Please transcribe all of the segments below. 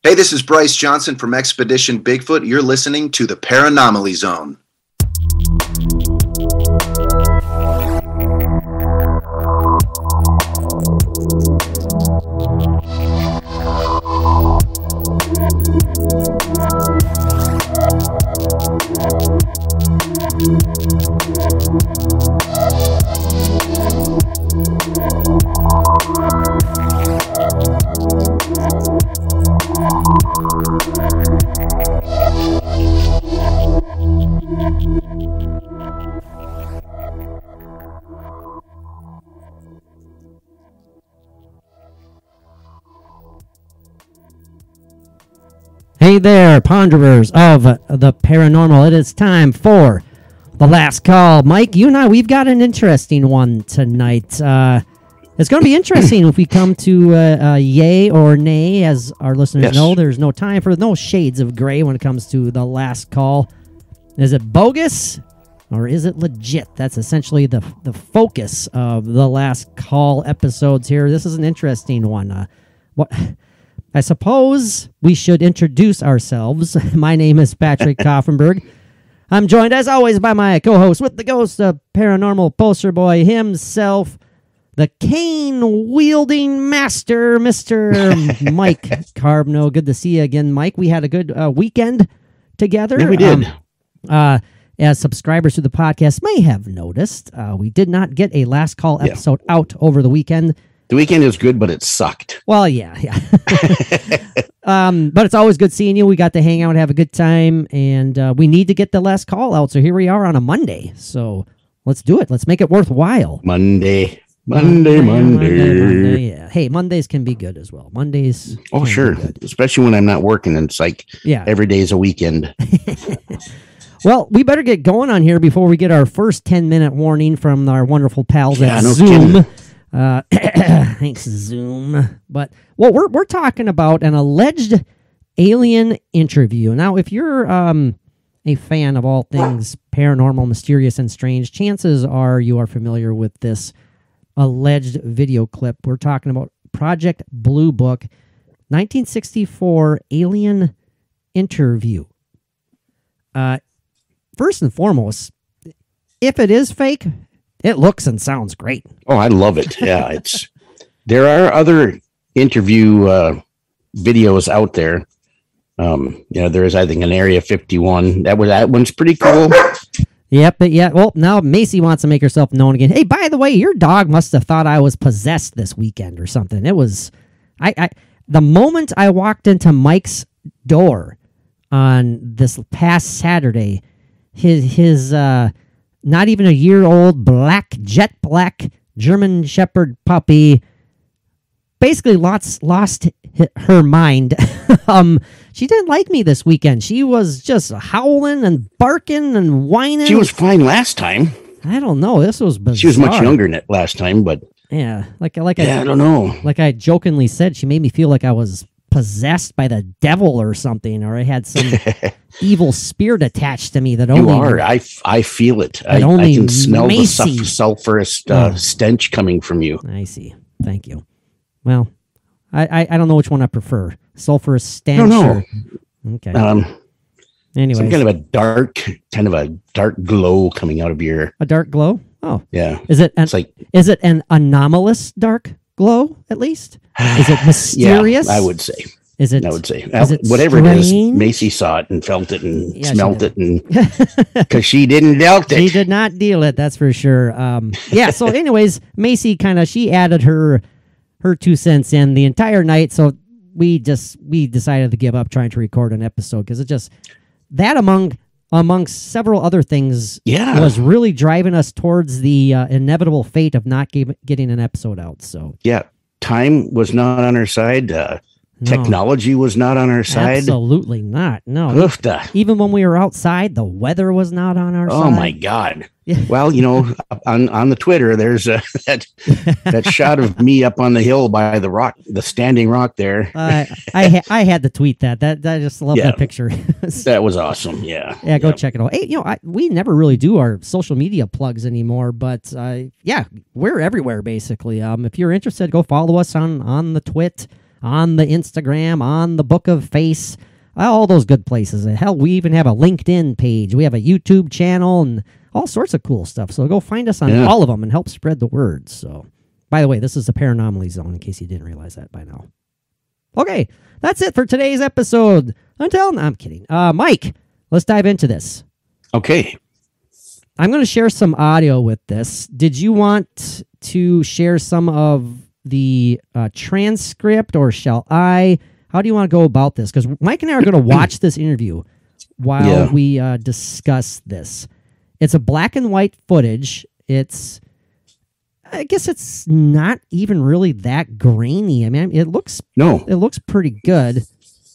Hey, this is Bryce Johnson from Expedition Bigfoot. You're listening to the Paranomaly Zone. Hey there, ponderers of the paranormal. It is time for the last call. Mike, you and I, we've got an interesting one tonight. It's going to be interesting if we come to yay or nay. As our listeners know, there's no time for no shades of gray when it comes to the last call. Is it bogus or is it legit? That's essentially the focus of the last call episodes here. This is an interesting one. I suppose we should introduce ourselves. My name is Patrick Koffenberg. I'm joined, as always, by my co-host with the ghost of paranormal poster boy himself, the cane-wielding master, Mr. Mike Carbno. Good to see you again, Mike. We had a good weekend together. Yeah, we did. As subscribers to the podcast may have noticed, we did not get a last call episode out over the weekend. The weekend is good, but it sucked. Well, yeah. But it's always good seeing you. We got to hang out and have a good time, and we need to get the last call out. So here we are on a Monday. So let's do it. Let's make it worthwhile. Monday. Yeah. Hey, Mondays can be good as well. Mondays. Oh, sure. Especially when I'm not working, and it's like every day is a weekend. Well, we better get going on here before we get our first 10-minute warning from our wonderful pals at no Zoom. kidding. Thanks, Zoom. But we're talking about an alleged alien interview. Now, if you're a fan of all things paranormal, mysterious, and strange, chances are you are familiar with this alleged video clip. We're talking about Project Blue Book, 1964 alien interview. First and foremost, if it is fake, it looks and sounds great. Oh, I love it. Yeah, there are other interview videos out there. There is, I think, an Area 51. That one's pretty cool. Yep, but yeah. Well, now Macy wants to make herself known again. Hey, by the way, your dog must have thought I was possessed this weekend or something. It was, the moment I walked into Mike's door on this past Saturday, his not even a year old jet black German Shepherd puppy basically lost her mind. She didn't like me this weekend. She was just howling and barking and whining. She was fine last time. I don't know. This was bizarre. She was much younger than last time, but yeah, I don't know. Like I jokingly said, she made me feel like I was possessed by the devil or something, or I had some evil spirit attached to me that only... You are. I feel it. I can smell the sulfurous stench coming from you. I see. Thank you. Well, I don't know which one I prefer. Sulfurous stench. No. Okay. Anyway, some kind of a dark glow coming out of your... A dark glow? Oh. Yeah. Is it an anomalous dark glow, at least? Is it mysterious? Yeah, I would say. Is it whatever strange? it is, Macy saw it and felt it and smelt it, and because she didn't deal it. She did not deal it, that's for sure. So anyways, Macy she added her 2 cents in the entire night, so we decided to give up trying to record an episode because it just that among several other things was really driving us towards the inevitable fate of not getting an episode out. So time was not on our side. Technology was not on our side. Absolutely not. No. Oofta. Even when we were outside, the weather was not on our side. Oh my God. Well, on the Twitter, there's that shot of me up on the hill by the rock, the standing rock there. I had to tweet that. I just love that picture. That was awesome. Yeah. Yeah. Go check it out. Hey, we never really do our social media plugs anymore, but we're everywhere basically. If you're interested, go follow us on the Twit. on the Instagram, on the Book of Face, all those good places. And hell, we even have a LinkedIn page. We have a YouTube channel and all sorts of cool stuff. So go find us on all of them and help spread the word. So, by the way, this is the Paranomaly Zone, in case you didn't realize that by now. Okay, that's it for today's episode. I'm kidding. Mike, let's dive into this. Okay. I'm going to share some audio with this. Did you want to share some of the transcript, or shall I? How do you want to go about this? Because Mike and I are going to watch this interview while we discuss this. It's a black and white footage. I guess it's not even really that grainy. I mean, it looks pretty good.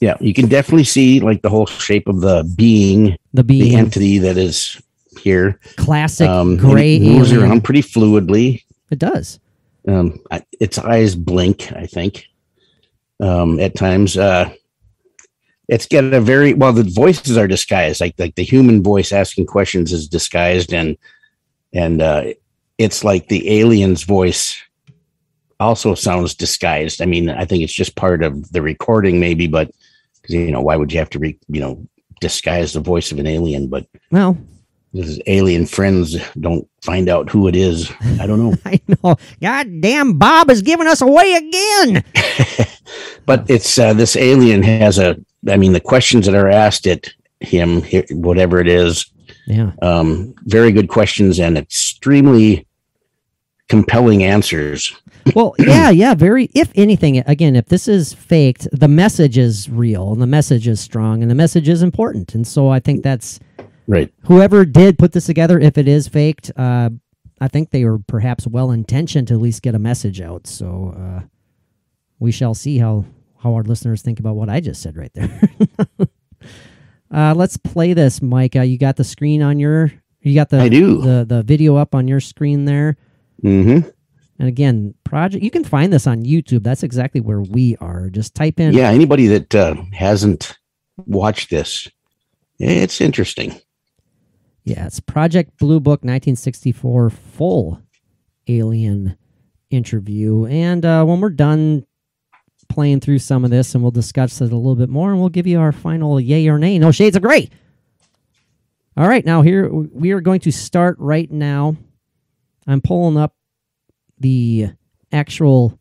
Yeah, you can definitely see like the whole shape of the being, the entity that is here. Classic gray. It moves around pretty fluidly. It does. Its eyes blink, I think, at times. It's got a very the voices are disguised, like the human voice asking questions is disguised, and it's like the alien's voice also sounds disguised. I mean, I think it's just part of the recording, maybe, but why would you have to disguise the voice of an alien? But his alien friends don't find out who it is. I don't know. I know. Goddamn, Bob is giving us away again. But it's this alien has the questions that are asked at him, whatever it is. Yeah. Very good questions and extremely compelling answers. Well, yeah. Very, if anything, again, if this is faked, the message is real and the message is strong and the message is important. And so I think that's right. Whoever did put this together, if it is faked, I think they were perhaps well-intentioned to at least get a message out. So we shall see how our listeners think about what I just said right there. Let's play this, Mike. You got the screen on I do. The video up on your screen there. Mm-hmm. And again, you can find this on YouTube. That's exactly where we are. Just type in. Yeah, anybody that hasn't watched this, it's interesting. Yeah, it's Project Blue Book 1964 full alien interview. And when we're done playing through some of this, and we'll discuss it a little bit more, and we'll give you our final yay or nay. No shades of gray. All right, now here we are going to start right now. I'm pulling up the actual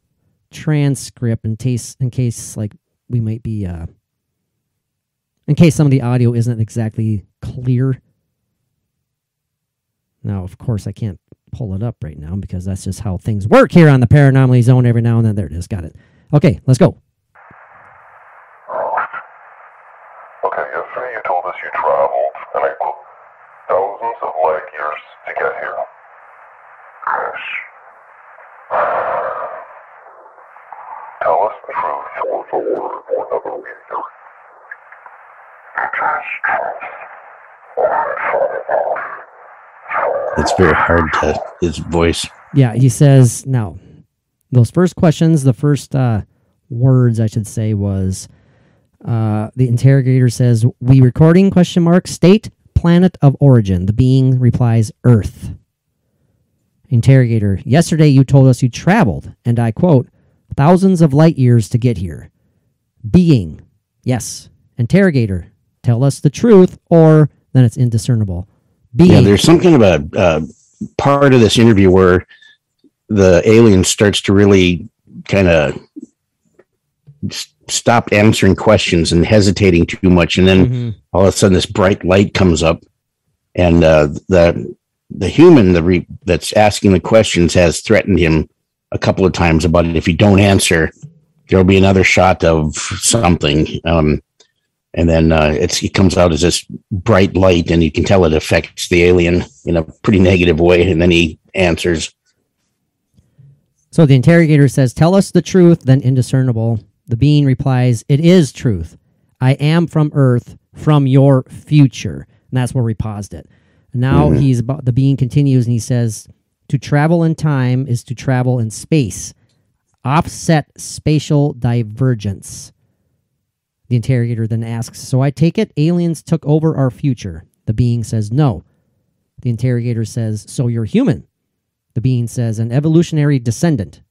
transcript in case like we might be in case some of the audio isn't exactly clear. Now, of course, I can't pull it up right now because that's just how things work here on the Paranomaly Zone every now and then. There it is. Got it. Okay, let's go. Okay, yesterday you told us you traveled, and I quote, thousands of light years to get here. Yes. Tell us the truth or the word or another reader. It is truth. It's very hard to his voice. Yeah, he says, now, those first questions, the first words, I should say, was the interrogator says, we recording, ? State, planet of origin. The being replies, Earth. Interrogator, yesterday you told us you traveled, and I quote, thousands of light years to get here. Being, yes. Interrogator, tell us the truth, or then it's indiscernible. Being. Yeah, there's something about part of this interview where the alien starts to really kind of stop answering questions and hesitating too much, and then all of a sudden this bright light comes up, and the human that's asking the questions has threatened him a couple of times about if you don't answer, there'll be another shot of something. And then it comes out as this bright light, and you can tell it affects the alien in a pretty negative way. And then he answers. So the interrogator says, tell us the truth, then indiscernible. The being replies, it is truth. I am from Earth, from your future. And that's where we paused it. And now the being continues, and he says, to travel in time is to travel in space. Offset spatial divergence. The interrogator then asks, so I take it aliens took over our future? The being says, no. The interrogator says, so you're human? The being says, an evolutionary descendant.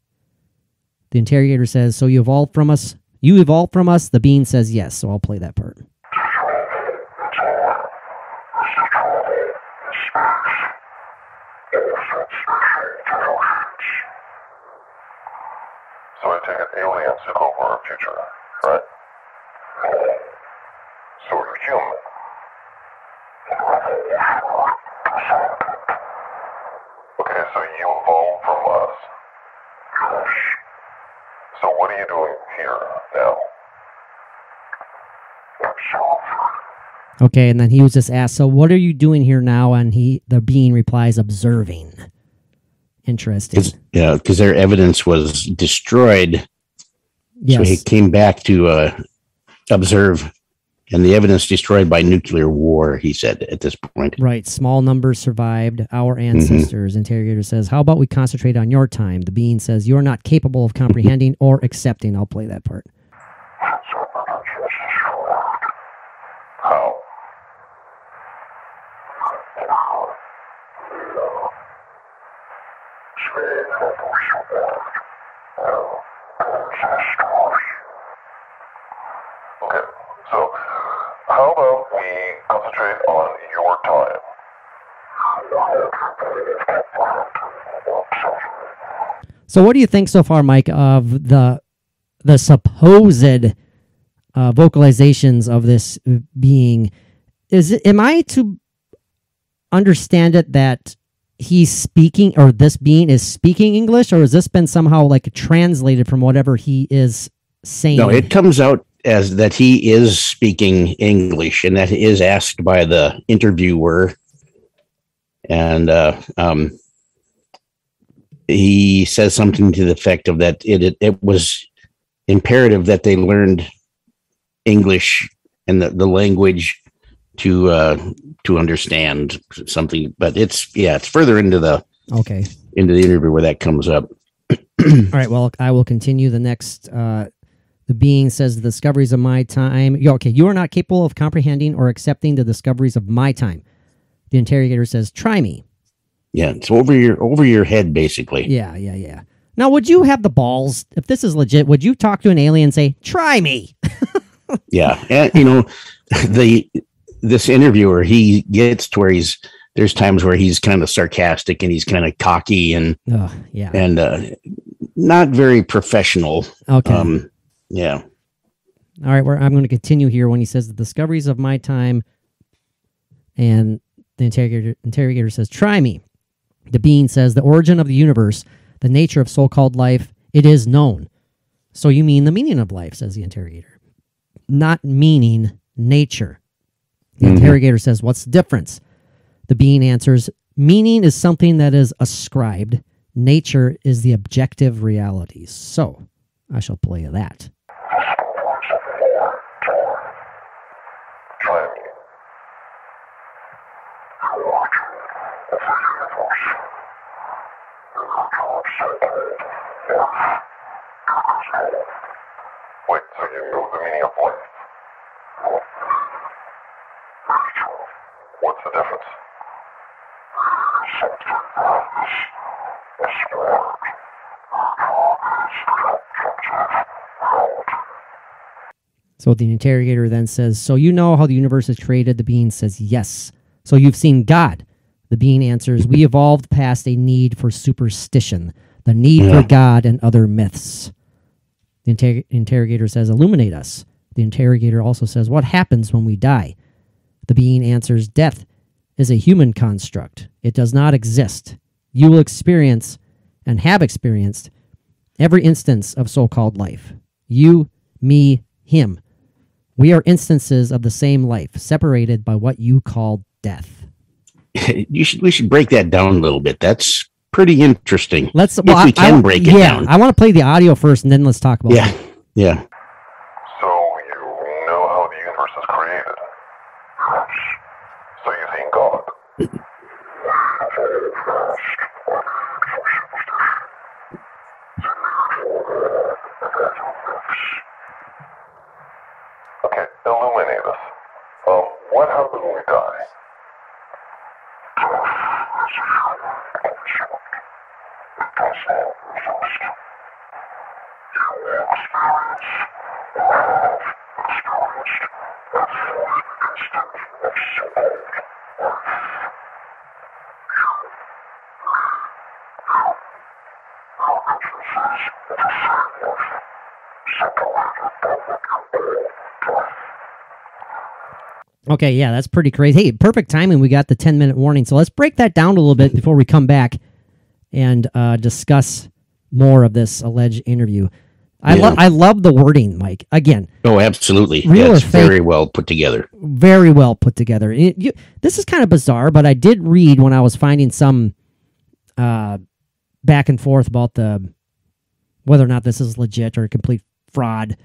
The interrogator says, so you evolved from us You evolved from us? The being says yes, so I'll play that part. So I take it aliens took over our future, right? So you're human. Okay, so you evolved from us. So what are you doing here now? Okay, and then he was just asked, so what are you doing here now? And the being replies, observing. Interesting. Yeah, because their evidence was destroyed. Yes. So he came back to observe, and the evidence destroyed by nuclear war, he said at this point. Right. Small numbers survived our ancestors. Interrogator says, how about we concentrate on your time? The being says, you're not capable of comprehending or accepting. I'll play that part. How? Okay, so how about we concentrate on your time? So what do you think so far, Mike, of the supposed vocalizations of this being? Am I to understand it that he's speaking, or this being is speaking English, or has this been somehow like translated from whatever he is saying? No, it comes out as that he is speaking English, and that is asked by the interviewer. And he says something to the effect of that it was imperative that they learned English and the language to understand something. But it's further into the interview where that comes up. All right. Well, I will continue the next. The being says, the discoveries of my time. You are not capable of comprehending or accepting the discoveries of my time. The interrogator says, try me. Yeah, it's over your head, basically. Yeah. Now, would you have the balls, if this is legit, would you talk to an alien and say, try me? Yeah. And, this interviewer, he gets to where there's times where he's kind of sarcastic and he's kind of cocky and not very professional. Okay. Yeah. All right. I'm going to continue here when he says the discoveries of my time, and the interrogator says, try me. The being says, the origin of the universe, the nature of so-called life, it is known. So you mean the meaning of life, says the interrogator. Not meaning nature. The interrogator says, what's the difference? The being answers, meaning is something that is ascribed. Nature is the objective realities. So I shall play that. Try me. Wait, so you know the meaning of life? What's the difference? So the interrogator then says, so you know how the universe is created? The being says, yes. So you've seen God? The being answers, we evolved past a need for superstition, the need for God and other myths. The interrogator says, illuminate us. The interrogator also says, what happens when we die? The being answers, death is a human construct. It does not exist. You will experience and have experienced every instance of so-called life. You, me, him. We are instances of the same life, separated by what you call death. We should break that down a little bit. That's pretty interesting. If we can break it down. I want to play the audio first, and then let's talk about it. Yeah. So you know how the universe is created. So you've seen God. Okay, illuminate us. What happens when we die? Okay, yeah, that's pretty crazy. Hey, perfect timing. We got the 10-minute warning. So let's break that down a little bit before we come back and discuss more of this alleged interview. I love the wording, Mike. Again. Oh, absolutely. Real or it's fake? very well put together. Very well put together. This is kind of bizarre, but I did read when I was finding some back and forth about whether or not this is legit or a complete fraud.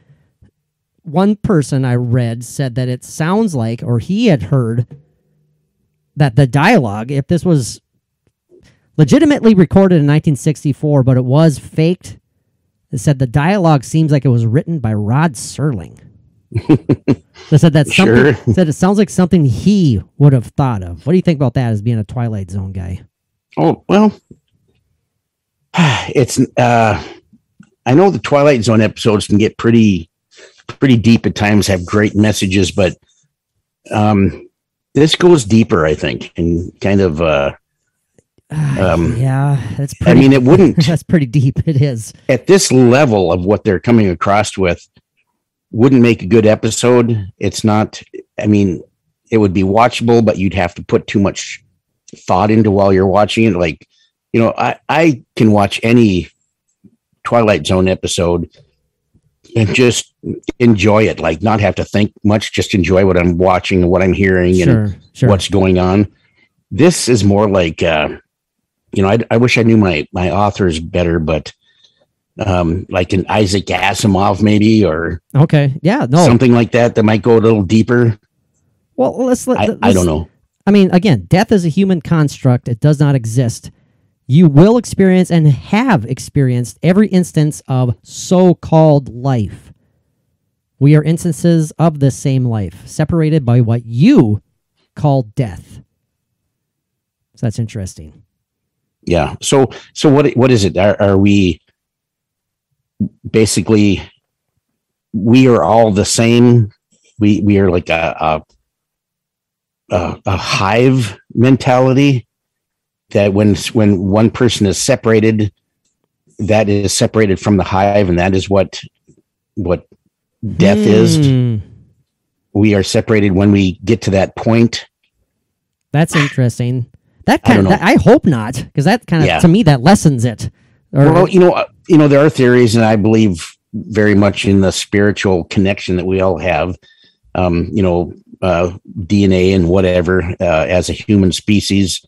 One person I read said that it sounds like, or he had heard, that the dialogue, if this was legitimately recorded in 1964, but it was faked, it said the dialogue seems like it was written by Rod Serling. They said that something, Sure. said it sounds like something he would have thought of. What do you think about that as being a Twilight Zone guy? Oh, well, it's, I know the Twilight Zone episodes can get pretty deep at times, have great messages, but this goes deeper, I think, and kind of yeah, that's pretty, I mean, it wouldn't that's pretty deep. It is. At this level of what they're coming across with, wouldn't make a good episode. It's not, I mean, it would be watchable, but you'd have to put too much thought into while you're watching it. Like, you know, I can watch any Twilight Zone episode and just enjoy it, like not have to think much, just enjoy what I'm watching and what I'm hearing Sure. what's going on. This is more like, you know, I wish I knew my authors better, but like an Isaac Asimov maybe, or Okay. Yeah. No. something like that might go a little deeper. Well, let's I don't know. I mean, again, death is a human construct. It does not exist. You will experience and have experienced every instance of so-called life. We are instances of the same life, separated by what you call death. So that's interesting. Yeah. So what is it? Are we basically, we are all the same? We are like a hive mentality, that when one person is separated, that is separated from the hive, and that is what death is. We are separated when we get to that point. That's interesting. That kind of, I hope not, because that kind of, to me, that lessens it. Well, you know, there are theories, and I believe very much in the spiritual connection that we all have. You know, DNA and whatever, as a human species,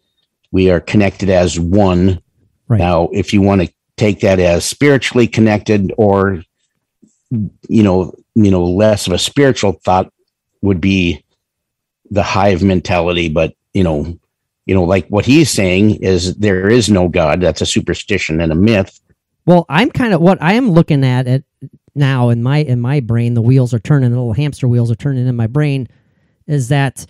we are connected as one. Right. Now, if you want to take that as spiritually connected, or, you know, less of a spiritual thought, would be the hive mentality. But, you know, like what he's saying is there is no God. That's a superstition and a myth. Well, I'm kind of, what I am looking at it now in my brain, the wheels are turning, the little hamster wheels are turning in my brain, is that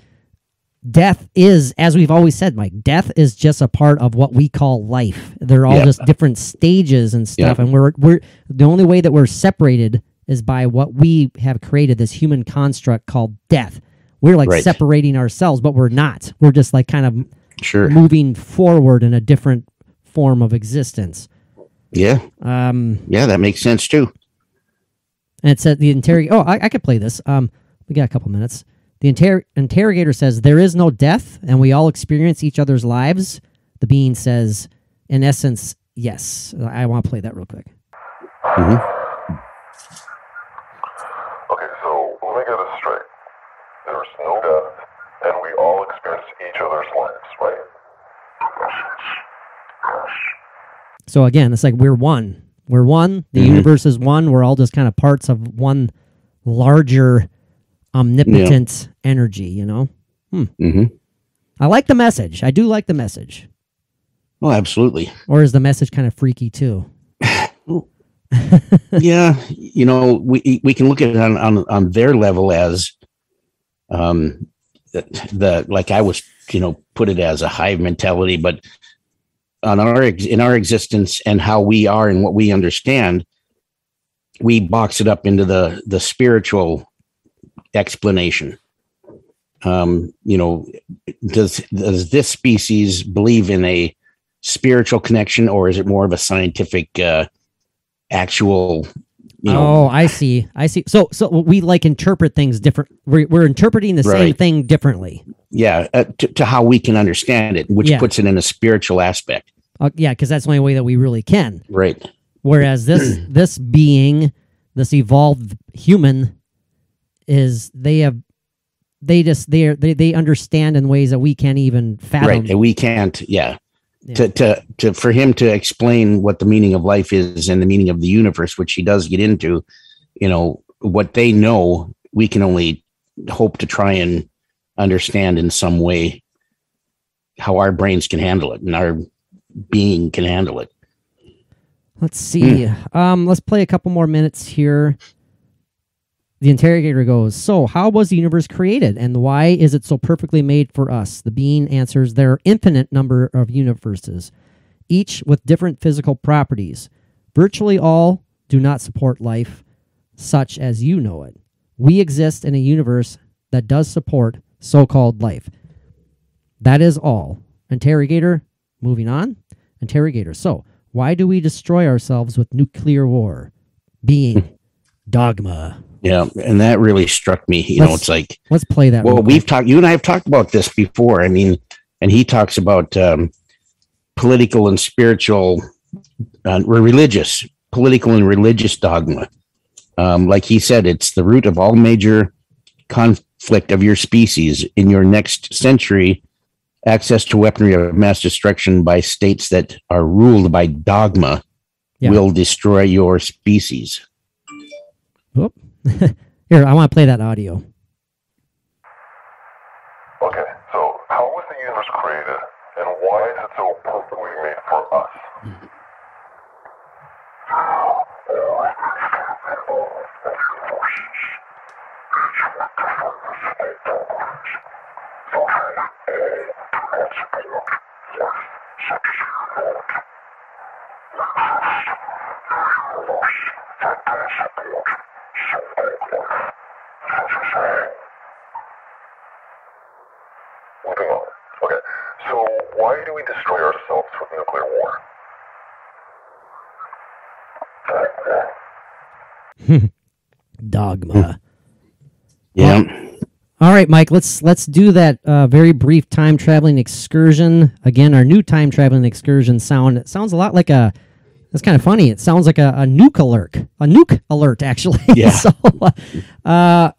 death is, as we've always said, Mike, death is just a part of what we call life. They're all just different stages and stuff. And we're the only way that we're separated is by what we have created, this human construct called death. We're like separating ourselves, but we're not. We're just like kind of moving forward in a different form of existence. Yeah. Yeah, that makes sense too. And it said the interrogator. Oh, I could play this. We got a couple minutes. The interrogator says, there is no death, and we all experience each other's lives. The being says, in essence, yes. I want to play that real quick. Mm-hmm. Okay, so let me get this straight. There's no death, and we all experience each other's lives, right? So again, it's like we're one. We're one. The universe is one. We're all just kind of parts of one larger omnipotent energy, you know? I like the message. I do like the message. Oh, absolutely. Or is the message kind of freaky too? Yeah, you know, we can look at it on their level as the like I was, you know, put it as a hive mentality, but in our existence and how we are and what we understand, we box it up into the spiritual explanation. You know, does this species believe in a spiritual connection, or is it more of a scientific, actual? You know, oh, I see. So we like interpret things different. We're interpreting the same Right. thing differently. yeah, to how we can understand it, which Yeah. puts it in a spiritual aspect. Yeah, because that's the only way that we really can. Right. Whereas this being, this evolved human, they understand in ways that we can't even fathom. Right. And we can't. Yeah. Yeah. To for him to explain what the meaning of life is and the meaning of the universe, which he does get into, you know, what they know, we can only hope to try and understand in some way how our brains can handle it and our being can handle it. Let's see. Let's play a couple more minutes here. The interrogator goes, so how was the universe created and why is it so perfectly made for us? The being answers, there are infinite number of universes, each with different physical properties. Virtually all do not support life such as you know it. We exist in a universe that does support so-called life. That is all. Interrogator, moving on. Interrogator, so why do we destroy ourselves with nuclear war? Being dogma. Yeah, and that really struck me. You know, it's like, let's play that. well, you and I have talked about this before. I mean, and he talks about political and spiritual, political and religious dogma. Like he said, it's the root of all major conflict of your species. In your next century, access to weaponry of mass destruction by states that are ruled by dogma will destroy your species. Whoop. Here, I want to play that audio. Okay, so how was the universe created, and why is it so perfectly made for us? Moving on. Okay, so why do we destroy ourselves with nuclear war? Dogma. Yeah. All right, Mike, let's do that very brief time traveling excursion. Again, our new time traveling excursion sounds a lot like that's kind of funny. It sounds like a nuke alert, actually. Yeah. So,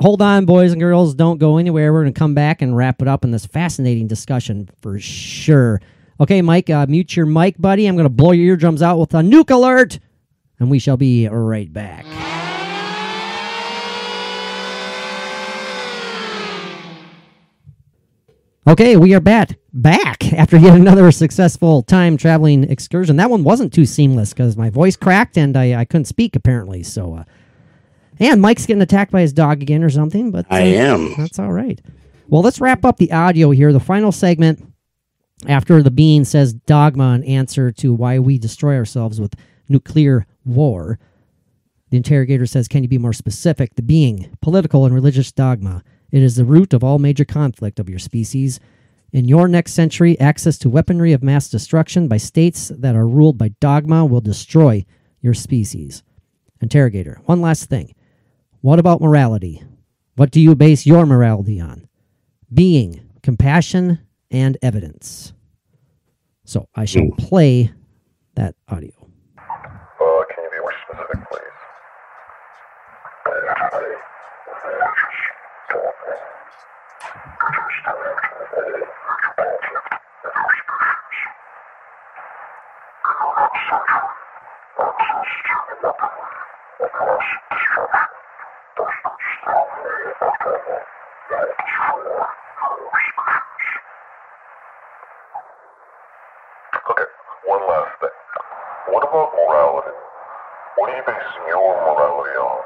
hold on, boys and girls. Don't go anywhere. We're going to come back and wrap it up in this fascinating discussion for sure. Okay, Mike, mute your mic, buddy. I'm going to blow your eardrums out with a nuke alert, and we shall be right back. Okay, we are back after yet another successful time-traveling excursion. That one wasn't too seamless because my voice cracked and I couldn't speak, apparently. So, and Mike's getting attacked by his dog again or something. But I am. That's all right. Well, let's wrap up the audio here. The final segment, after the being says dogma in answer to why we destroy ourselves with nuclear war, the interrogator says, can you be more specific? The being, political and religious dogma. It is the root of all major conflict of your species. In your next century, access to weaponry of mass destruction by states that are ruled by dogma will destroy your species. Interrogator, one last thing. What about morality? What do you base your morality on? Being, compassion, and evidence. So I shall play that audio. Can you be more specific, please? Okay, one last thing. What about morality? What are you basing your morality on?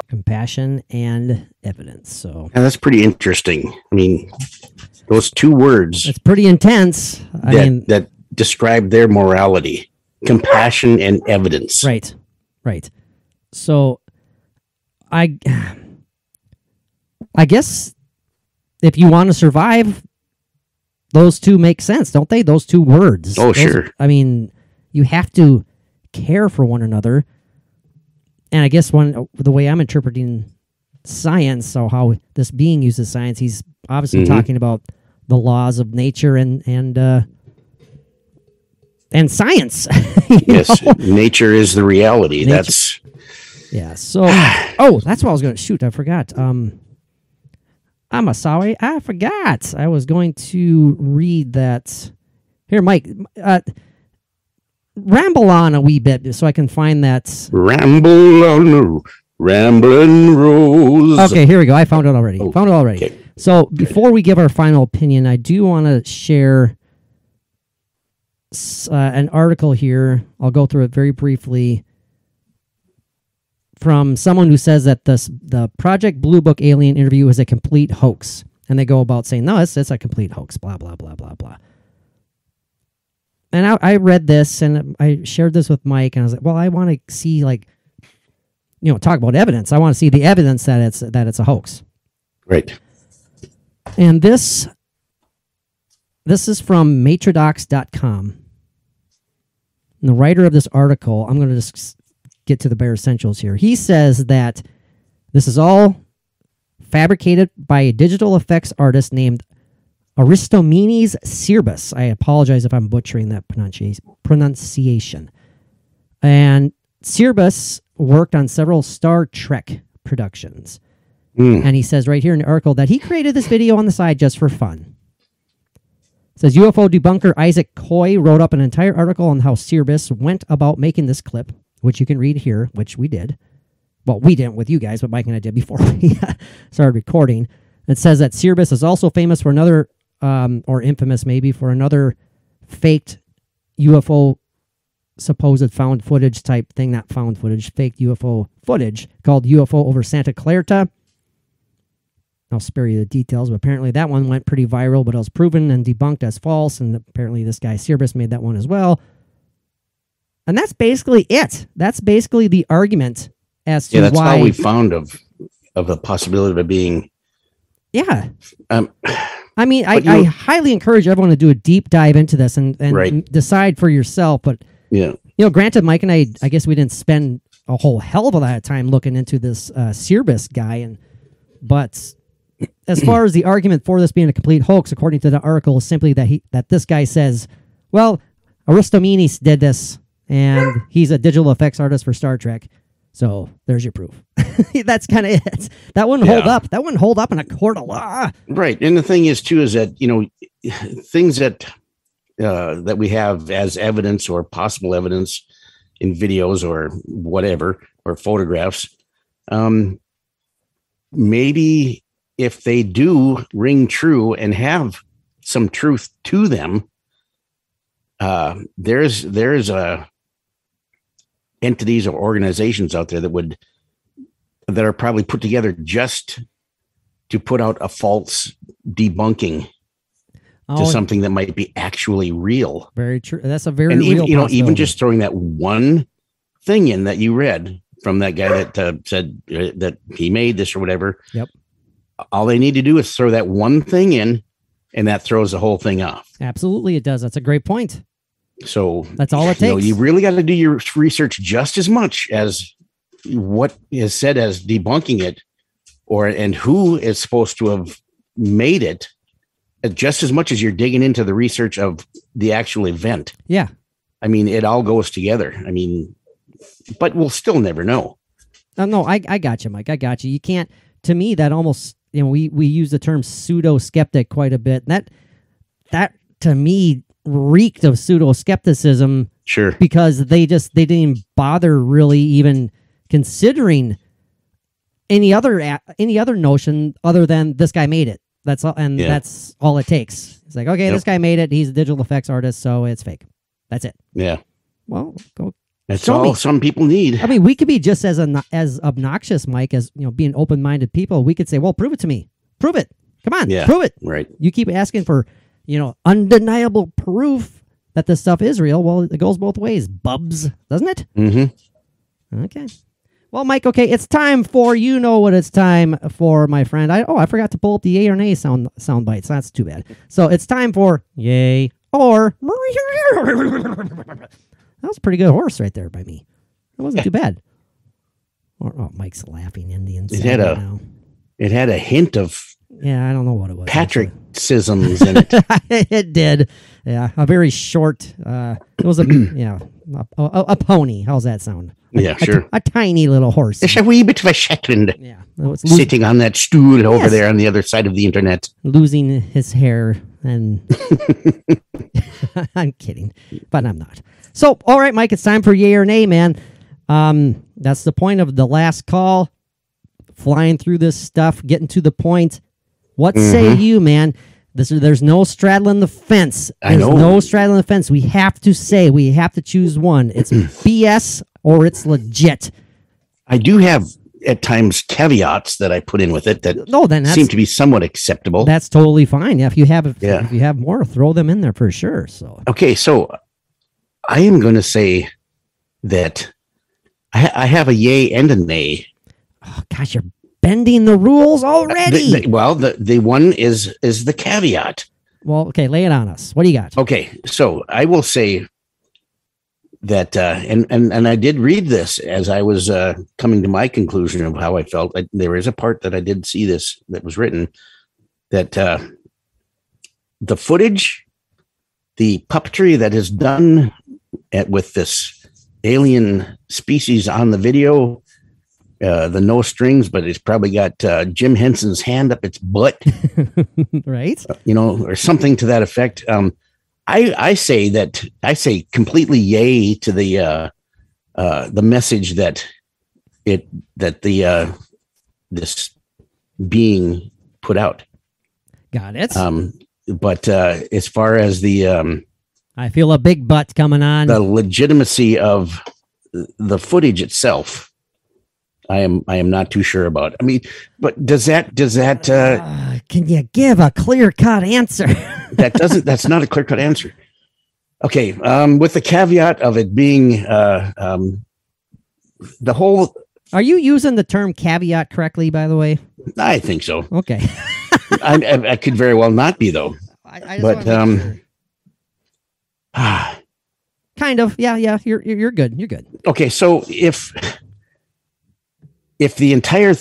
Compassion and evidence. So And that's pretty interesting. I mean, Those two words It's pretty intense. that describe their morality, compassion, and evidence. Right. So, I guess if you want to survive, those two make sense, don't they? Those two words. Oh, sure. I mean, you have to care for one another. And I guess the way I'm interpreting science, so how this being uses science, he's obviously talking about the laws of nature and science. Yes, nature is the reality. Nature. That's So, that's what I was going to shoot. I forgot. I'm sorry. I forgot. I was going to read that. Here, Mike, ramble on a wee bit so I can find that. ramble on the rambling rose. Okay, here we go. I found it already. Okay. So before we give our final opinion, I do want to share an article here. I'll go through it very briefly. From someone who says that the Project Blue Book alien interview is a complete hoax. And they go about saying, no, it's a complete hoax, blah, blah, blah, blah, blah. And I read this, and I shared this with Mike, and I was like, well, I want to see, talk about evidence. I want to see the evidence that it's a hoax. Right. And this is from matrodox.com. And the writer of this article, I'm going to just get to the bare essentials here. He says that this is all fabricated by a digital effects artist named Aristomenes Sirbas. I apologize if I'm butchering that pronunciation. And Sirbas worked on several Star Trek productions. And he says right here in the article that he created this video on the side just for fun. It says UFO debunker Isaac Coy wrote up an entire article on how Sirbas went about making this clip, which you can read here, which we did. Well, we didn't with you guys, but Mike and I did before we started recording. It says that Sirbas is also famous for another, or infamous maybe, for another faked UFO supposed found footage type thing, not found footage, fake UFO footage called UFO over Santa Clarita. I'll spare you the details, but apparently that one went pretty viral, but it was proven and debunked as false, and apparently this guy Sirbas made that one as well. And that's basically it. That's basically the argument as to that's why. all we found of the possibility of it being. Yeah. I mean, I highly encourage everyone to do a deep dive into this and right. decide for yourself. But, granted, Mike and I guess we didn't spend a whole hell of a lot of time looking into this Sirbas guy. But as far as the argument for this being a complete hoax, according to the article, is simply that this guy says, well, Aristomenes did this, and he's a digital effects artist for Star Trek. So there's your proof. That's kind of it. That wouldn't hold up. That wouldn't hold up in a court of law. Right. And the thing is, too, is that, things that we have as evidence or possible evidence in videos or whatever, or photographs, maybe if they do ring true and have some truth to them, there's entities or organizations out there that are probably put together just to put out a false debunking to something that might be actually real. Very true. That's a very and real even, even just throwing that one thing in that you read from that guy that said that he made this or whatever. Yep. All they need to do is throw that one thing in, and that throws the whole thing off. Absolutely, it does. That's a great point. So that's all it takes. You really got to do your research just as much as what is said as debunking it, and who is supposed to have made it, just as much as you're digging into the research of the actual event. Yeah. I mean, it all goes together. I mean, but we'll still never know. No, I got you, Mike. I got you. You can't, to me, that almost, we use the term pseudo-skeptic quite a bit. That to me reeked of pseudo-skepticism. Sure. Because they didn't even bother really even considering any other notion other than this guy made it. That's all, and that's all it takes. It's like, okay, this guy made it. He's a digital effects artist, so it's fake. That's it. Yeah. Well, go. That's all some people need. I mean, we could be just as obnoxious, Mike, as being open-minded people. We could say, "Well, prove it to me. Prove it. Come on, Yeah, prove it. right. You keep asking for, undeniable proof that this stuff is real. Well, it goes both ways, bubs, doesn't it? Mm-hmm. Okay. Well, Mike, okay, it's time for, you know what it's time for, my friend. I forgot to pull up the yay or nay sound bites. That's too bad. So it's time for yay or... That was a pretty good horse right there by me. It wasn't too bad. Mike's laughing in the inside right now. It had a hint of I don't know what it was. Patrick-sisms in it. It did. Yeah, a very short. It was a pony. How's that sound? Sure. A tiny little horse. It's a wee bit of a Shetland. Yeah, sitting on that stool over there on the other side of the internet, losing his hair, and I'm kidding, but I'm not. So, all right, Mike, it's time for yay or nay, man. That's the point of the last call. Flying through this stuff, getting to the point. What say you, man? There's no straddling the fence. There's no straddling the fence. We have to choose one. It's BS or it's legit. I do have at times caveats that I put in with it that seem to be somewhat acceptable. That's totally fine. Yeah, if you have more, throw them in there for sure. So so I am going to say that I have a yay and a nay. Oh gosh, you're bending the rules already. The one is the caveat. Well, okay, lay it on us. What do you got? Okay, so I will say that, and I did read this as I was coming to my conclusion of how I felt. There is a part that I did see this that was written that the footage, the puppetry that is done with this alien species on the video, the no strings, but it's probably got Jim Henson's hand up its butt, right? Or something to that effect. I say completely yay to the message that this being put out. Got it. But as far as I feel a big butt coming on. The legitimacy of the footage itself, I am not too sure about. I mean, but does that can you give a clear-cut answer? That's not a clear-cut answer. Okay, with the caveat of it being the whole. Are you using the term caveat correctly, by the way? I think so. Okay. I could very well not be, though. Kind of. Yeah. You're good. You're good. Okay, so if the entire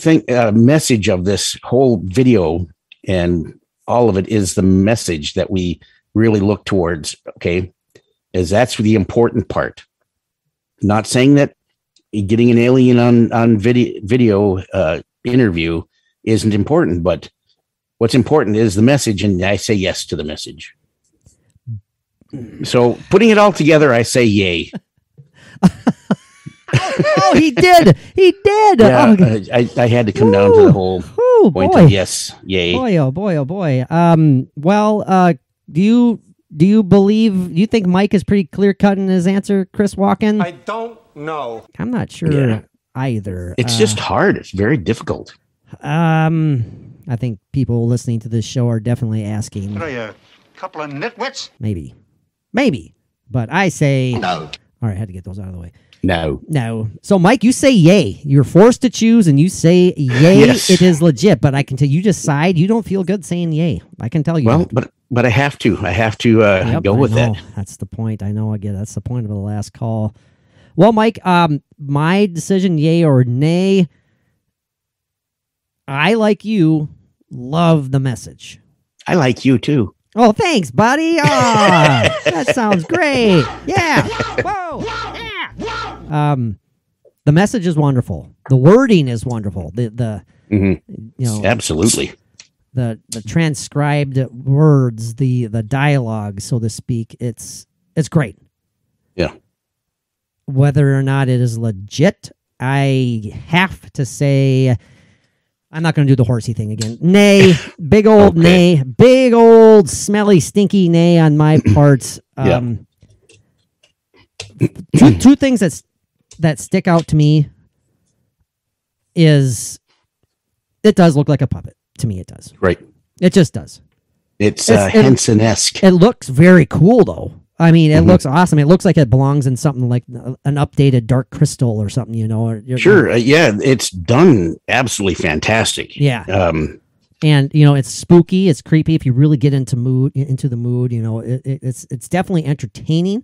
message of this whole video and all of it is the message that we really look towards, okay, is that's the important part. Not saying that getting an alien on video interview isn't important, but what's important is the message, and I say yes to the message. So putting it all together, I say yay. Oh, he did. He did. Yeah, I had to come down to the whole point of yes, yay. Boy, oh boy, oh boy. Do you think Mike is pretty clear cut in his answer, Chris Walken? I don't know. I'm not sure either. It's just hard. It's very difficult. I think people listening to this show are definitely asking. What are you, a couple of nitwits? Maybe. But I say no. All right, I had to get those out of the way. No. So, Mike, you say yay. You're forced to choose, and you say yay. Yes. It is legit. But I can tell you decide you don't feel good saying yay. I can tell you. Well, but I have to. Go with that. That's the point. I know. Again, that's the point of the last call. Well, Mike, my decision, yay or nay. I, like you, love the message. I like you too. Oh, thanks, buddy. That sounds great. Yeah. Whoa. Yeah. The message is wonderful. The wording is wonderful. Absolutely. The transcribed words, the dialogue, so to speak. It's great. Yeah. Whether or not it is legit, I have to say. I'm not going to do the horsey thing again. Nay, big old nay, big old smelly, stinky nay on my part. Two things that stick out to me is it does look like a puppet. To me, it does. Right. It just does. It's Henson-esque. It looks very cool, though. I mean, it looks awesome. It looks like it belongs in something like an updated Dark Crystal or something, you know. Sure. Yeah, it's done absolutely fantastic. Yeah. And, you know, it's spooky. It's creepy if you really get into the mood. You know, it's definitely entertaining.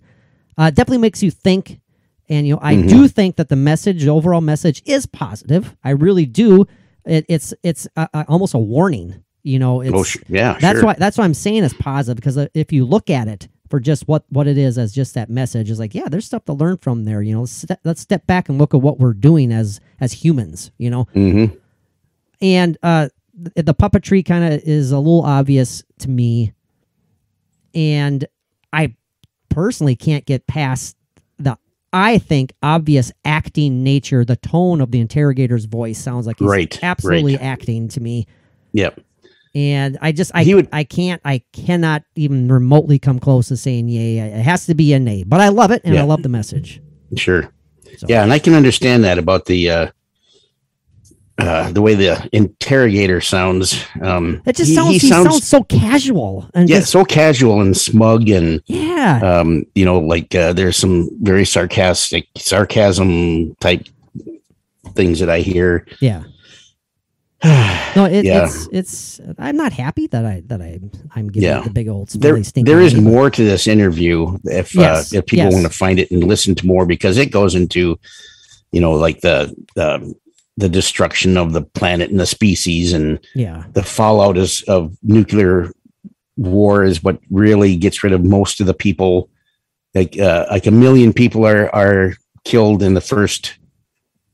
Definitely makes you think. And, you know, I do think that the overall message is positive. I really do. It's almost a warning. You know, it's that's why I'm saying it's positive, because if you look at it for just what it is as just that message, is like, yeah, there's stuff to learn from there. You know, let's step back and look at what we're doing as humans. You know, and the puppetry kind of is a little obvious to me, and I personally can't get past I think obvious acting nature. The tone of the interrogator's voice sounds like he's absolutely acting to me. Yep. And I cannot even remotely come close to saying yay. It has to be a nay, but I love it, and I love the message. Sure. So. Yeah, and I can understand that about the way the interrogator sounds. It just he sounds so casual and so casual and smug, and you know, like there's some very sarcasm type things that I hear. Yeah. No, it's. I'm not happy that I'm giving the big old smelly stinky. There is more to this interview if people want to find it and listen to more, because it goes into, you know, like the destruction of the planet and the species, and the fallout of nuclear war is what really gets rid of most of the people. Like 1 million people are killed in the first,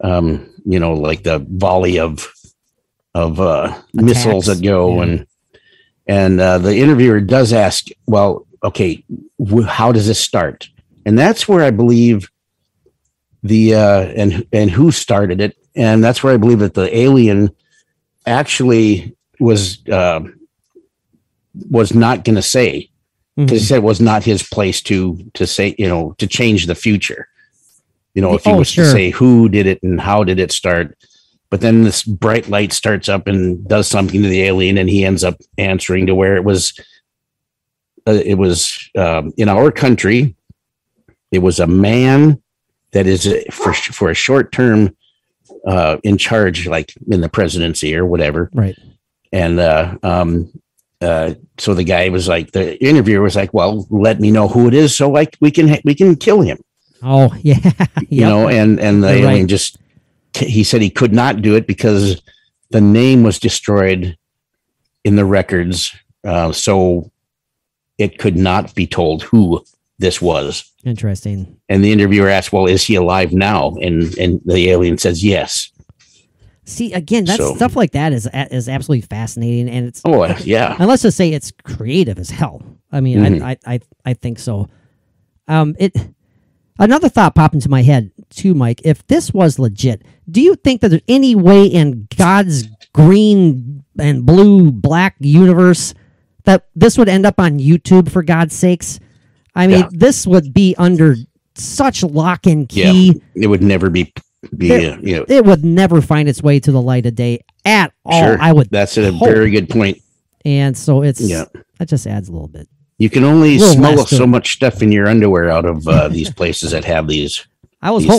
you know, like the volley of missiles that go, and the interviewer does ask, well, okay, how does this start? And that's where I believe and who started it. And that's where I believe that the alien actually was not going to say, because he said it was not his place to say, you know, to change the future. You know, if he was to say who did it and how did it start. But then this bright light starts up and does something to the alien, and he ends up answering to where it was in our country. It was a man that is for a short term in charge, like in the presidency or whatever. Right. And so the guy was like, the interviewer was like, well, let me know who it is, so like we can kill him. Oh yeah. You know, and the alien just. He said he could not do it because the name was destroyed in the records, so it could not be told who this was. Interesting. And the interviewer asked, well, is he alive now? And the alien says yes. See, again, stuff like that is absolutely fascinating, and it's and let's just say it's creative as hell. I mean, I think so. Another thought popped into my head too, Mike. If this was legit, do you think that there's any way in God's green and blue black universe that this would end up on YouTube, for God's sakes? I mean, this would be under such lock and key. Yeah, it would never be it would never find its way to the light of day at all. Sure. That's a very good point. And so that just adds a little bit. You can only smuggle so much stuff in your underwear out of these places that have these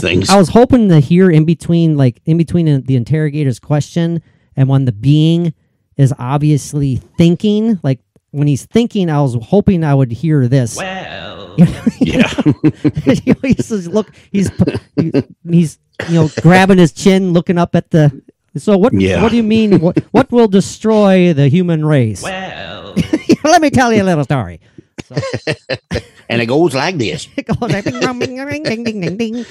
things. I was hoping to hear in between the interrogator's question and when the being is obviously thinking, like when he's thinking, I was hoping I would hear this. Well, he's grabbing his chin, looking up at the. So what do you mean? What will destroy the human race? Well, let me tell you a little story. So, and it goes like this. It goes like ding, ding, ding, ding, ding.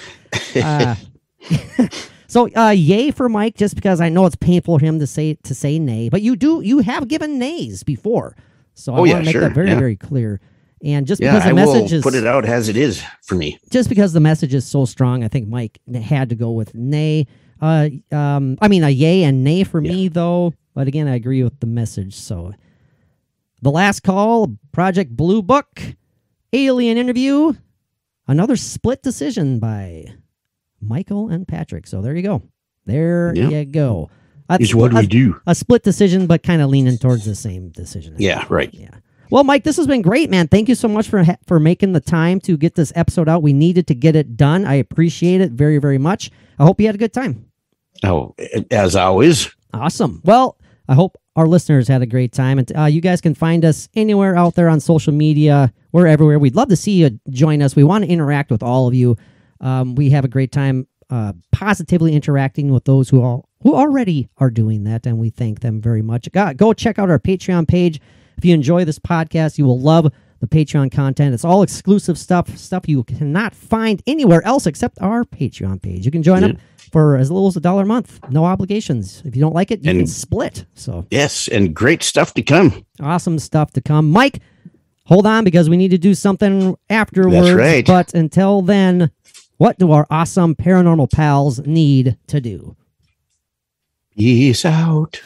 So yay for Mike, just because I know it's painful for him to say nay, but you have given nays before, so I want to make that very very clear. And just because the message is, put it out as it is for me. Just because the message is so strong, I think Mike had to go with nay. I mean a yay and nay for me though. But again, I agree with the message. So, the last call, Project Blue Book, alien interview, another split decision by Michael and Patrick. So there you go. You go. is what we do. A split decision, but kind of leaning towards the same decision. Yeah, right. Yeah. Well, Mike, this has been great, man. Thank you so much for making the time to get this episode out. We needed to get it done. I appreciate it very, very much. I hope you had a good time. Oh, as always. Awesome. Well, I hope our listeners had a great time. And you guys can find us anywhere out there on social media. We're everywhere. We'd love to see you join us. We want to interact with all of you. We have a great time positively interacting with those who already are doing that, and we thank them very much. Go check out our Patreon page. If you enjoy this podcast, you will love the Patreon content. It's all exclusive stuff you cannot find anywhere else except our Patreon page. You can join up for as little as $1 a month. No obligations. If you don't like it, you can split. So yes, and great stuff to come. Awesome stuff to come. Mike, hold on, because we need to do something afterwards. That's right. But until then, what do our awesome paranormal pals need to do? Peace out.